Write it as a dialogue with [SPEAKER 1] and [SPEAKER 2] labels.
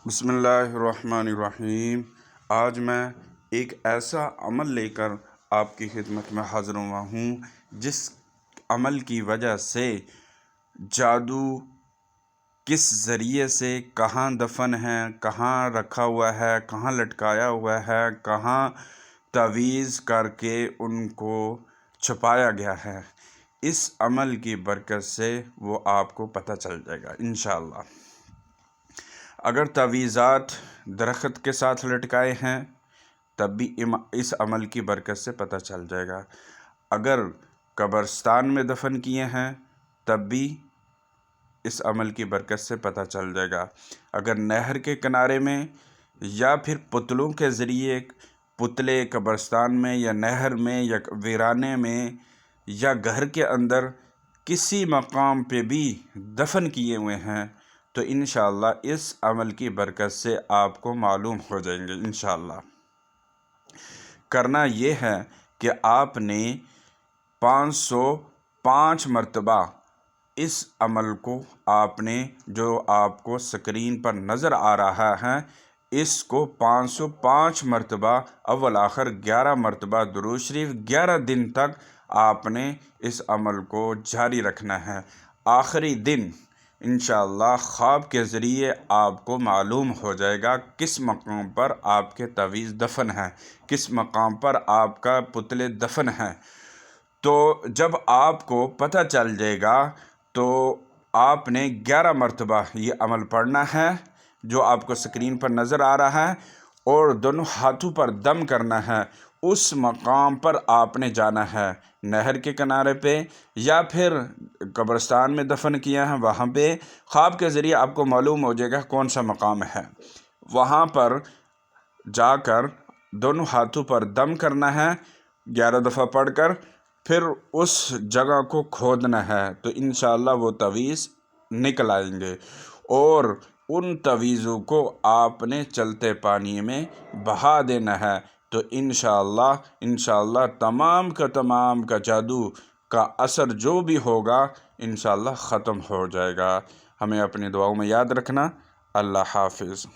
[SPEAKER 1] بسم اللہ الرحمن الرحیم۔ آج میں ایک ایسا عمل لے کر آپ کی خدمت میں حاضر ہوا ہوں جس عمل کی وجہ سے جادو کس ذریعے سے کہاں دفن ہے، کہاں رکھا ہوا ہے، کہاں لٹکایا ہوا ہے، کہاں تعویذ کر کے ان کو چھپایا گیا ہے، اس عمل کی برکت سے وہ آپ کو پتہ چل جائے گا انشاءاللہ۔ اگر تعویذات درخت کے ساتھ لٹکائے ہیں تب بھی اس عمل کی برکت سے پتہ چل جائے گا۔ اگر قبرستان میں دفن کیے ہیں تب بھی اس عمل کی برکت سے پتہ چل جائے گا۔ اگر نہر کے کنارے میں یا پھر پتلوں کے ذریعے پتلے قبرستان میں یا نہر میں یا ویرانے میں یا گھر کے اندر کسی مقام پہ بھی دفن کیے ہوئے ہیں تو انشاءاللہ اس عمل کی برکت سے آپ کو معلوم ہو جائیں گے انشاءاللہ۔ کرنا یہ ہے کہ آپ نے 505 مرتبہ اس عمل کو آپ نے جو آپ کو سکرین پر نظر آ رہا ہے اس کو 505 مرتبہ اول آخر 11 مرتبہ درود شریف 11 دن تک آپ نے اس عمل کو جاری رکھنا ہے۔ آخری دن انشاءاللہ خواب کے ذریعے آپ کو معلوم ہو جائے گا کس مقام پر آپ کے تعویذ دفن ہیں، کس مقام پر آپ کا پتلے دفن ہیں۔ تو جب آپ کو پتہ چل جائے گا تو آپ نے 11 مرتبہ یہ عمل پڑھنا ہے جو آپ کو سکرین پر نظر آ رہا ہے، اور دونوں ہاتھوں پر دم کرنا ہے۔ اس مقام پر آپ نے جانا ہے، نہر کے کنارے پہ یا پھر قبرستان میں دفن کیا ہے وہاں پہ خواب کے ذریعے آپ کو معلوم ہو جائے گا کون سا مقام ہے۔ وہاں پر جا کر دونوں ہاتھوں پر دم کرنا ہے 11 دفعہ پڑھ کر، پھر اس جگہ کو کھودنا ہے تو انشاءاللہ وہ تعویذ نکل آئیں گے، اور ان تعویذوں کو آپ نے چلتے پانی میں بہا دینا ہے تو انشاءاللہ تمام کا جادو کا اثر جو بھی ہوگا انشاءاللہ ختم ہو جائے گا۔ ہمیں اپنی دعاؤں میں یاد رکھنا۔ اللہ حافظ۔